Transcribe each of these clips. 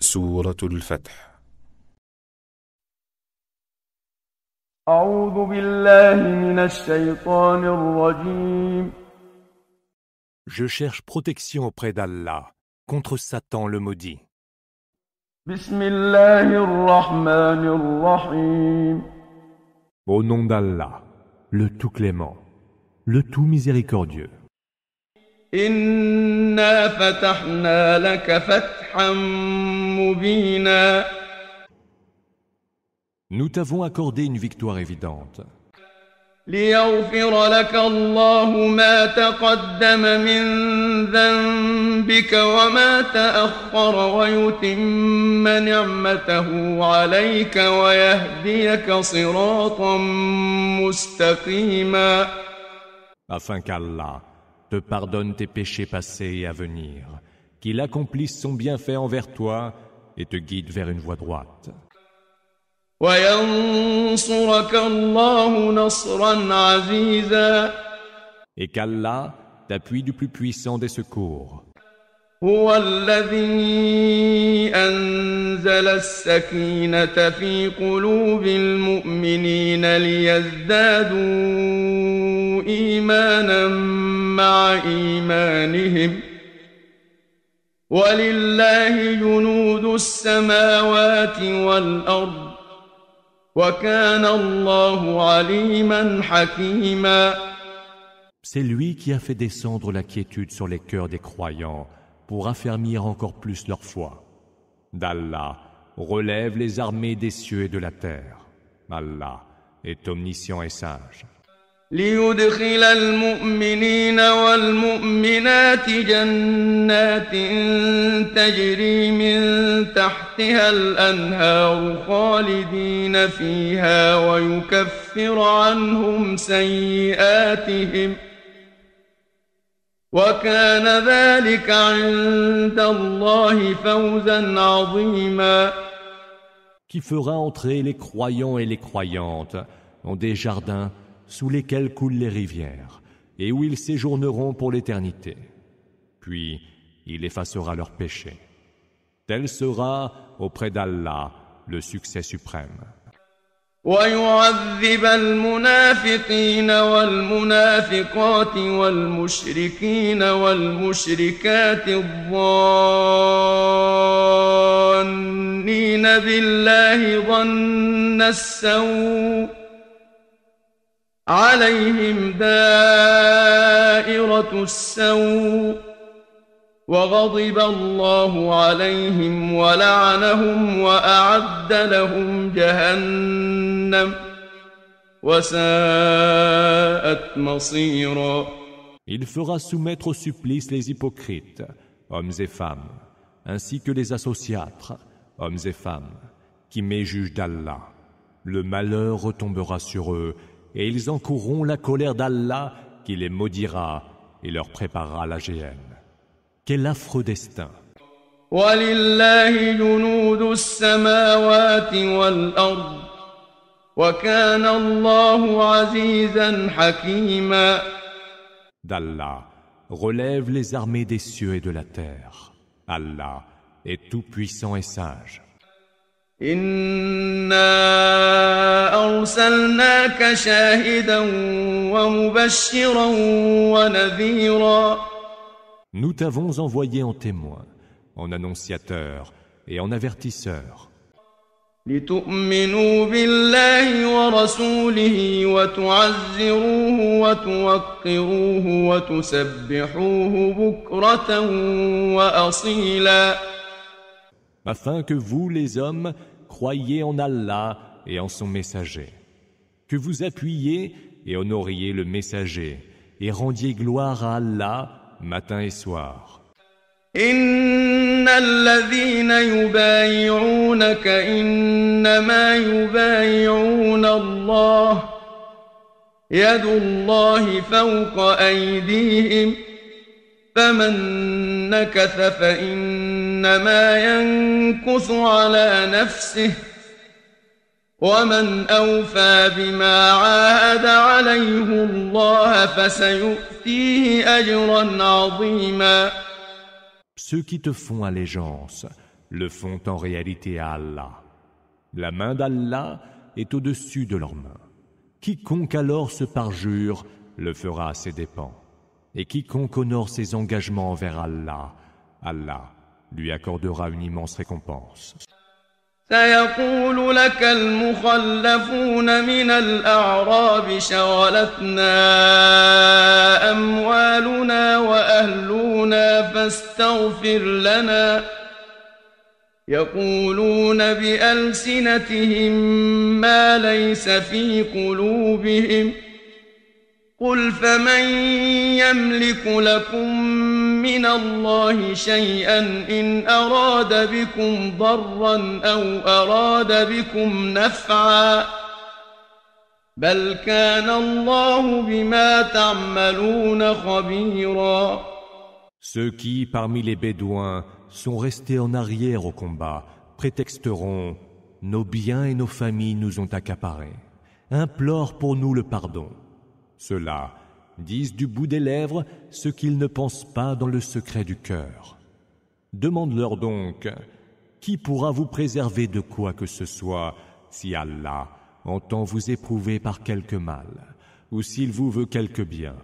سورة الفتح. أعوذ بالله من الشيطان الرجيم. Je cherche protection auprès d'Allah contre Satan le maudit. بسم الله الرحمن الرحيم. Au nom d'Allah, le tout clément, le tout miséricordieux. إنا فتحنا لك فتحا مبينا. Nous t'avons accordé une victoire évidente. ليغفر لك الله ما تقدم من ذنبك وما تأخر ويتم نعمته عليك ويهديك صراطا مستقيما. Afin qu'Allah te pardonne tes péchés passés et à venir, qu'il accomplisse son bienfait envers toi et te guide vers une voie droite. وينصرك الله نصرا عزيزا. Et qu'Allah t'appuie du plus puissant des secours. هو الذي أنزل السكينة في قلوب المؤمنين ليزدادوا إيمانا مع إيمانهم ولله جنود السماوات والأرض وكان الله عليما حكيما. C'est lui qui a fait descendre la quiétude sur les cœurs des croyants pour affermir encore plus leur foi. D'Allah relève les armées des cieux et de la terre. Allah est omniscient et sage. ليدخل المؤمنين والمؤمنات جنات تجري من تحتها الأنهار خالدين فيها ويكفر عنهم سيئاتهم وكان ذلك عند الله فوزا عظيما. Qui fera entrer les croyants et les croyantes dans des jardins sous lesquels coulent les rivières, et où ils séjourneront pour l'éternité. Puis, il effacera leurs péchés. Tel sera, auprès d'Allah, le succès suprême. ويعذب المنافقين والمنافقات والمشركين والمشركات الظانين بالله ظن السوء عليهم دائرة السوء وغضب الله عليهم ولعنهم وأعد لهم جهنم وساءت مصيرا. Il fera soumettre au supplice les hypocrites, hommes et femmes, ainsi que les associatres, hommes et femmes, qui méjugent d'Allah. Le malheur retombera sur eux et ils encourront la colère d'Allah qui les maudira et leur préparera la géhenne. Quel affreux destin! وَلِلَّهِ جُنُودُ السَّمَاوَاتِ وَالْأَرْضِ وَكَانَ اللَّهُ عَزِيزًا حَكِيمًا. D'Allah relève les armées des cieux et de la terre. Allah est tout puissant et sage. إنا أرسلناك شاهدا ومبشرا ونذيرا. Nous t'avons envoyé en témoin, en annonciateur et en avertisseur. لتؤمنوا بالله ورسوله وتعزروه وتوقروه وتسبحوه بكرة وأصيلا. Afin que vous, les hommes, croyiez en Allah et en son messager, que vous appuyiez et honoriez le messager et rendiez gloire à Allah matin et soir. إن الذين يبايعونك إنما يبايعون الله يد الله فوق أيديهم فمن نكث فإنما ينكث على نفسه ومن أوفى بما عاهد عليه الله فسيؤتيه أجرا عظيما. Ceux qui te font allégeance le font en réalité à Allah. La main d'Allah est au-dessus de leurs mains. Quiconque alors se parjure le fera à ses dépens. Et quiconque honore ses engagements envers Allah, Allah lui accordera une immense récompense. سيقول لك المخلفون من الأعراب شغلتنا أموالنا وأهلنا فاستغفر لنا يقولون بألسنتهم ما ليس في قلوبهم قل فمن يملك لكم من الله شيئا إن أراد بكم ضرا أو أراد بكم نفعا بل كان الله بما تعملون خبيرا. Ceux qui, parmi les Bédouins, sont restés en arrière au combat, prétexteront « Nos biens et nos familles nous ont accaparés. Implore pour nous le pardon. » Ceux-là disent du bout des lèvres ce qu'ils ne pensent pas dans le secret du cœur. Demande-leur donc, qui pourra vous préserver de quoi que ce soit si Allah entend vous éprouver par quelque mal, ou s'il vous veut quelque bien?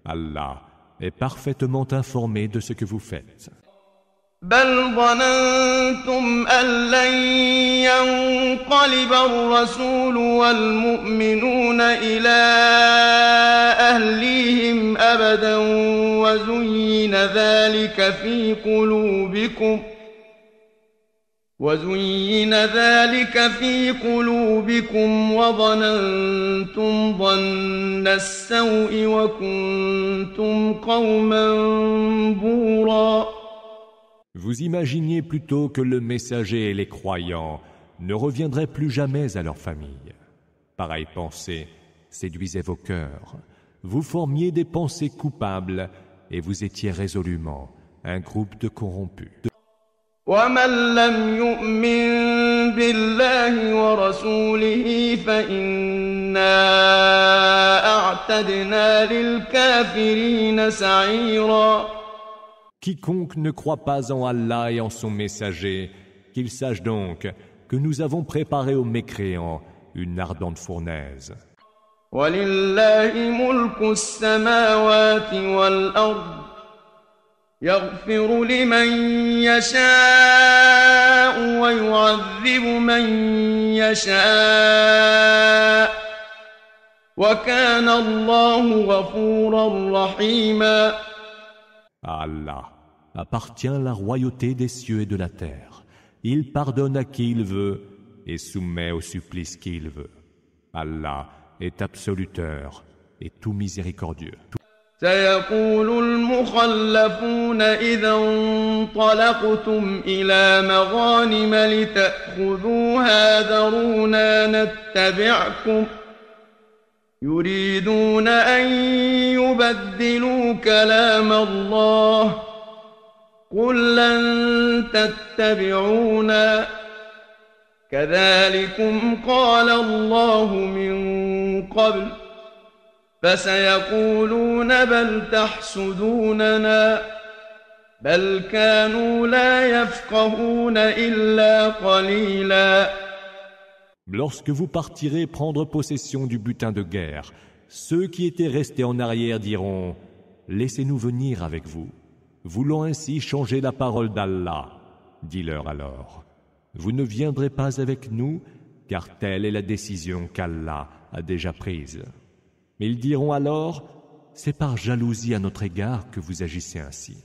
Allah est parfaitement informé de ce que vous faites. بل ظننتم أن لن ينقلب الرسول والمؤمنون إلى أهليهم أبدا وزين ذلك في قلوبكم وظننتم ظن السوء وكنتم قوما بورا. Vous imaginiez plutôt que le messager et les croyants ne reviendraient plus jamais à leur famille. Pareille pensée séduisait vos cœurs. Vous formiez des pensées coupables et vous étiez résolument un groupe de corrompus. ومن لم يؤمن بالله ورسوله فإنا أعتدنا للكافرين سعيرا. Quiconque ne croit pas en Allah et en son messager, qu'il sache donc que nous avons préparé aux mécréants une ardente fournaise. وَلِلَّهِ مُلْكُ السَّمَاوَاتِ وَالْأَرْضِ يَغْفِرُ لِمَن يَشَاءُ وَيُعَذِّبُ مَن يَشَاءُ وَكَانَ اللَّهُ غَفُورًا رَّحِيمًا. À Allah appartient la royauté des cieux et de la terre. Il pardonne à qui il veut et soumet au supplice qui il veut. Allah est absoluteur et tout miséricordieux. سيقول المخلفون إذا انطلقتم إلى مغانم لتأخذوها ذرونا نتبعكم يريدون أن يبدلوا كلام الله قل لن تتبعونا كذلكم قال الله من قبل فسيقولون بل تحسدوننا بل كانوا لا يفقهون إلا قليلا. Lorsque vous partirez prendre possession du butin de guerre, ceux qui étaient restés en arrière diront « Laissez-nous venir avec vous, voulant ainsi changer la parole d'Allah. » Dis-leur alors « Vous ne viendrez pas avec nous, car telle est la décision qu'Allah a déjà prise. » Mais ils diront alors « C'est par jalousie à notre égard que vous agissez ainsi. »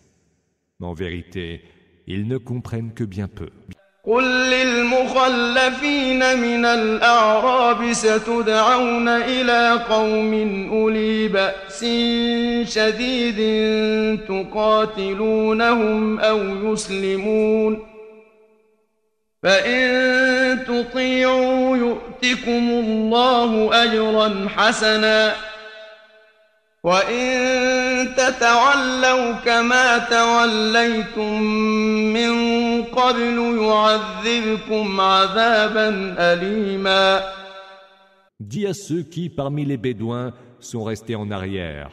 En vérité, ils ne comprennent que bien peu. قل للمخلفين من الأعراب ستدعون إلى قوم أولي بأس شديد تقاتلونهم أو يسلمون فإن تطيعوا يؤتكم الله أجرا حسنا وإن تتولوا كما توليتم من قبل يعذبكم عذابا أليما. Dis à ceux qui, parmi les Bédouins, sont restés en arrière,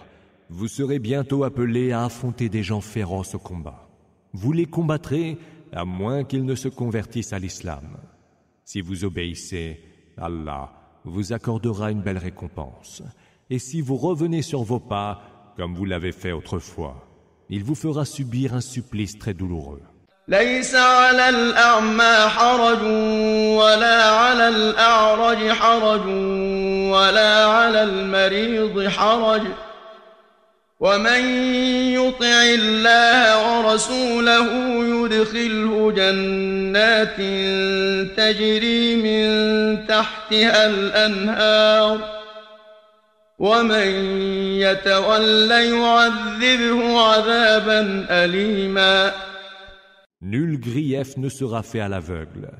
vous serez bientôt appelés à affronter des gens féroces au combat. Vous les combattrez à moins qu'ils ne se convertissent à l'islam. Si vous obéissez, Allah vous accordera une belle récompense. Et si vous revenez sur vos pas, comme vous l'avez fait autrefois, il vous fera subir un supplice très douloureux. ليس على الأعمى حرج ولا على الأعرج حرج ولا على المريض حرج ومن يطع الله ورسوله يدخله جنات تجري من تحتها الأنهار ومن يتول يعذبه عذابا أليما. Nul grief ne sera fait à l'aveugle,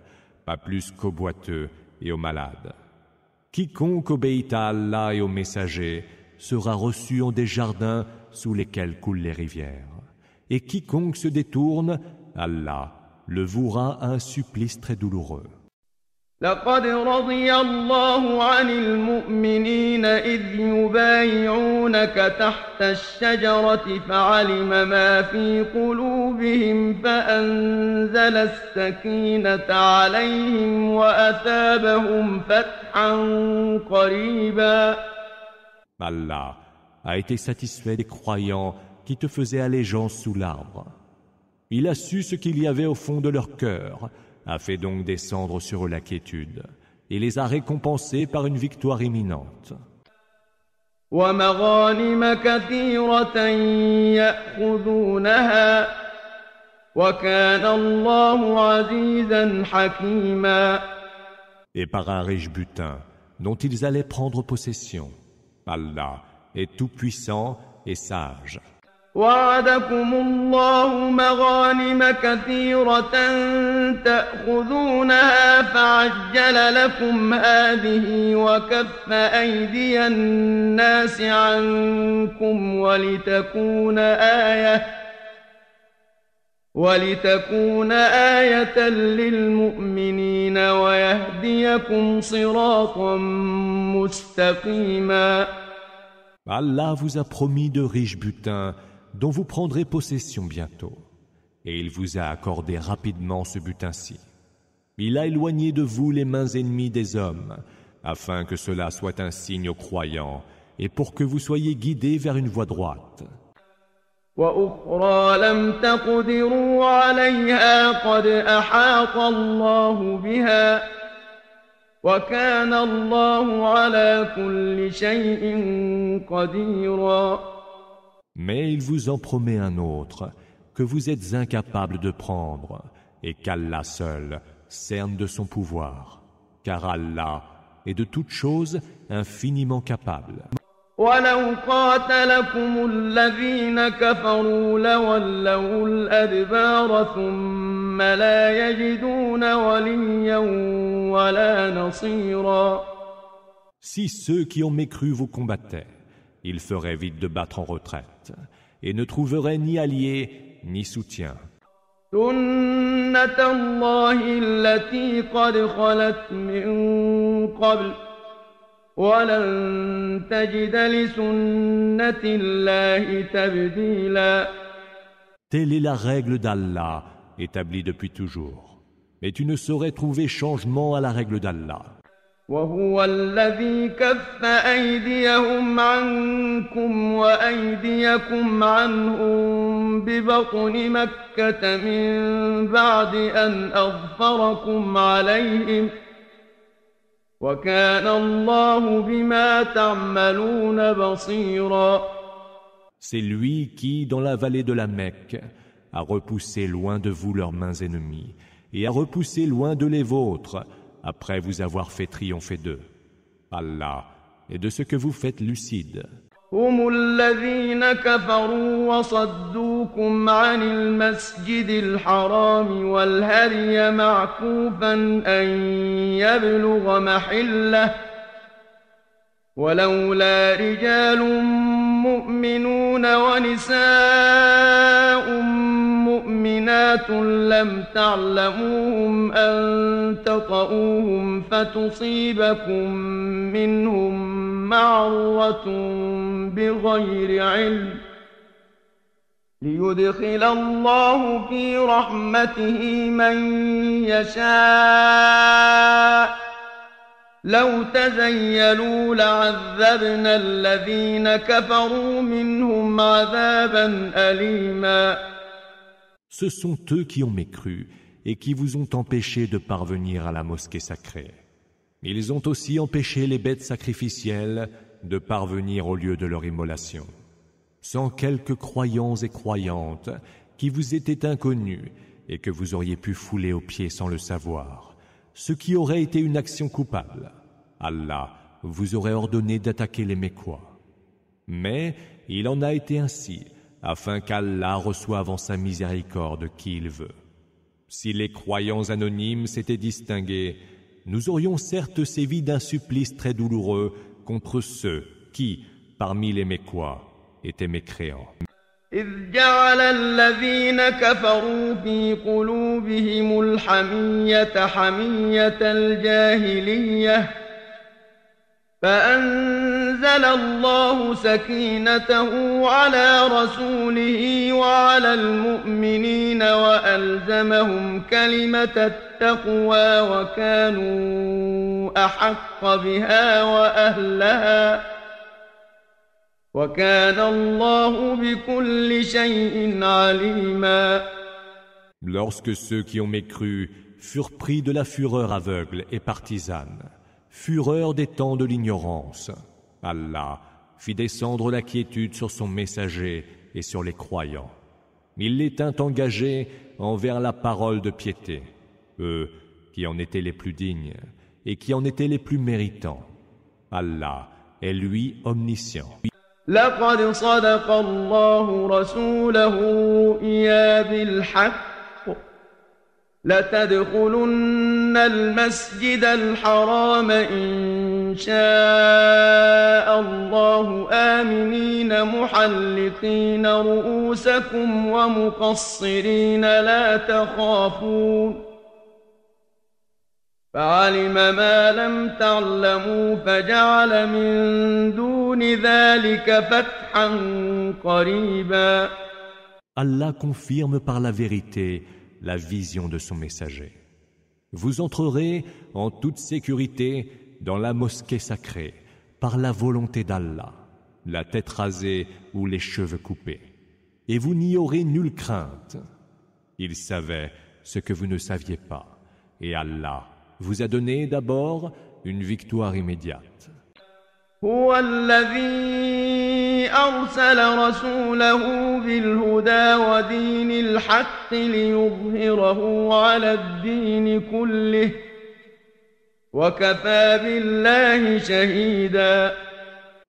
pas plus qu'au boiteux et aux malades. Quiconque obéit à Allah et aux messagers sera reçu en des jardins sous lesquels coulent les rivières. Et quiconque se détourne, Allah le vouera à un supplice très douloureux. لقد رضي الله عن المؤمنين إذ يبايعونك تحت الشجرة فعلم ما في قلوبهم فأنزل السكينة عليهم وأثابهم فتحا قريبا. Allah a été satisfait des croyants qui te faisaient allégeance sous l'arbre. Il a su ce qu'il y avait au fond de leur cœur, a fait donc descendre sur eux la quiétude et les a récompensés par une victoire imminente. ومغانم كثيرة يأخذونها وكان الله عزيزا حكيما. Et par un riche butin dont ils allaient prendre possession. Allah est tout-puissant et sage. وعدكم الله مغانم كثيرة تأخذونها فعجل لكم هذه وكف أيدي الناس عنكم ولتكون آية للمؤمنين ويهديكم صراطا مستقيما. Allah vous a promis de riches butins dont vous prendrez possession bientôt. Et il vous a accordé rapidement ce butin-ci. Il a éloigné de vous les mains ennemies des hommes, afin que cela soit un signe aux croyants, et pour que vous soyez guidés vers une voie droite. وأخرى لم تقدروا عليها قد أحاط الله بها وكان الله على كل شيء قديرا. Mais il vous en promet un autre, que vous êtes incapables de prendre, et qu'Allah seul cerne de son pouvoir, car Allah est de toutes choses infiniment capable. ولو قاتلكم الذين كفروا لولوا الأدبار ثم لا يجدون وليا ولا نصيرا. Si ceux qui ont mécru vous combattaient, ils feraient vite de battre en retraite et ne trouveraient ni alliés ni soutien. سنة الله التي قد خلت من قبل ولن تجد لسنة الله تبديلا. Telle est la règle d'Allah, établie depuis toujours. Mais tu ne saurais trouver changement à la règle d'Allah. وهو الذي كف أيديهم عنكم وأيديكم عنهم ببطن مكة من بعد أن أظفركم عليهم وكان الله بما تعملون بصيرا. C'est lui qui, dans la vallée de la Mecque, a repoussé loin de vous leurs mains ennemies et a repoussé loin de les vôtres après vous avoir fait triompher d'eux. Allah est de ce que vous faites lucide. هم الذين كفروا وصدوكم عن المسجد الحرام والهدي معكوفا أن يبلغ محله ولولا رجال مؤمنون ونساء مؤمنات لم تعلموهم أن تطؤوهم فتصيبكم منهم معرة بغير علم ليدخل الله في رحمته من يشاء لو تزيلوا لعذبنا الذين كفروا منهم عذابا أليما. Ce sont eux qui ont mécru et qui vous ont empêché de parvenir à la mosquée sacrée. Ils ont aussi empêché les bêtes sacrificielles de parvenir au lieu de leur immolation. Sans quelques croyants et croyantes qui vous étaient inconnus et que vous auriez pu fouler aux pieds sans le savoir, ce qui aurait été une action coupable, Allah vous aurait ordonné d'attaquer les Mécois. Mais il en a été ainsi, afin qu'Allah reçoive en sa miséricorde qui il veut. Si les croyants anonymes s'étaient distingués, nous aurions certes sévi d'un supplice très douloureux contre ceux qui, parmi les Mécois, étaient mécréants. إذ جعل الذين كفروا في قلوبهم الحمية حمية الجاهلية فأنزل الله سكينته على رسوله وعلى المؤمنين وألزمهم كلمة التقوى وكانوا أحق بها وأهلها وكان الله بكل شيء عليما. Lorsque ceux qui ont mécru furent pris de la fureur aveugle et partisane, fureur des temps de l'ignorance, Allah fit descendre la quiétude sur son messager et sur les croyants. Il les tint engagés envers la parole de piété, eux qui en étaient les plus dignes et qui en étaient les plus méritants. Allah est lui omniscient. لقد صدق الله رسوله رؤيا بالحق لتدخلن المسجد الحرام إن شاء الله آمنين محلقين رؤوسكم ومقصرين لا تخافون فعلم ما لم تعلموا فجعل من دون ذلك فتحا قريبا. Allah confirme par la vérité la vision de son messager. Vous entrerez en toute sécurité dans la mosquée sacrée par la volonté d'Allah, la tête rasée ou les cheveux coupés. Et vous n'y aurez nulle crainte. Il savait ce que vous ne saviez pas. Et Allah vous a donné d'abord une victoire immédiate. هو الذي أرسل رسوله بالهدى ودين الحق ليظهره على الدين كله وكفى بالله شهيدا.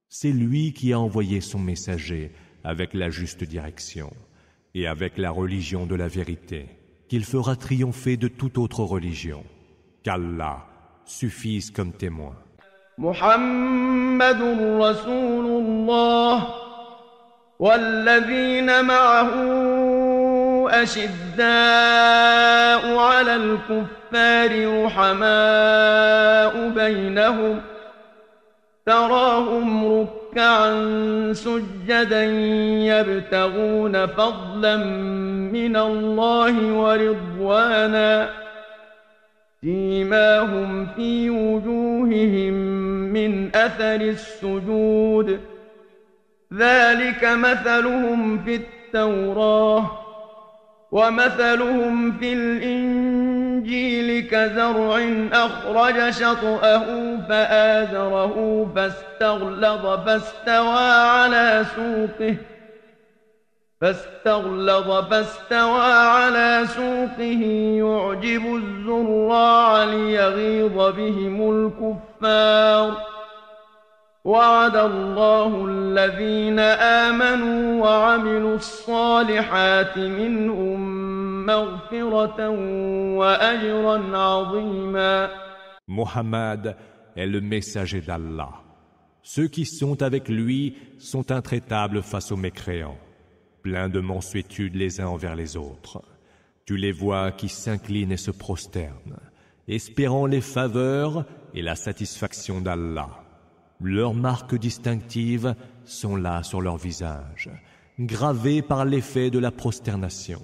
C'est lui qui a envoyé son messager avec la juste direction et avec la religion de la vérité, qu'il fera triompher de toute autre religion. Qu'Allah suffise comme témoin. محمد رسول الله والذين معه أشداء على الكفار رحماء بينهم تراهم ركعا سجدا يبتغون فضلا من الله ورضوانا سيماهم في وجوههم من أثر السجود ذلك مثلهم في التوراة ومثلهم في الإنجيل كزرع أخرج شطأه فآزره فاستغلظ فاستوى على سوقه يعجب الزراع ليغيظ بهم الكفار وعد الله الذين آمنوا وعملوا الصالحات منهم مغفرة وأجرا عظيما. Mohammed est le messager d'Allah. Ceux qui sont avec lui sont intraitables face aux mécréants, pleins de mansuétude les uns envers les autres. Tu les vois qui s'inclinent et se prosternent, espérant les faveurs et la satisfaction d'Allah. Leurs marques distinctives sont là sur leur visage, gravés par l'effet de la prosternation.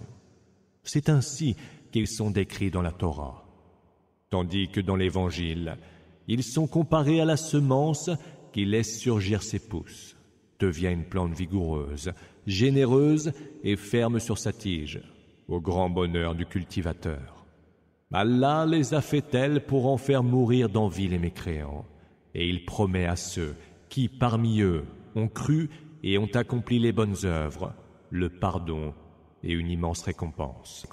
C'est ainsi qu'ils sont décrits dans la Torah. Tandis que dans l'Évangile, ils sont comparés à la semence qui laisse surgir ses pousses, devient une plante vigoureuse, généreuse et ferme sur sa tige, au grand bonheur du cultivateur. Allah les a fait tels pour en faire mourir d'envie les mécréants, et il promet à ceux qui, parmi eux, ont cru et ont accompli les bonnes œuvres, le pardon et une immense récompense.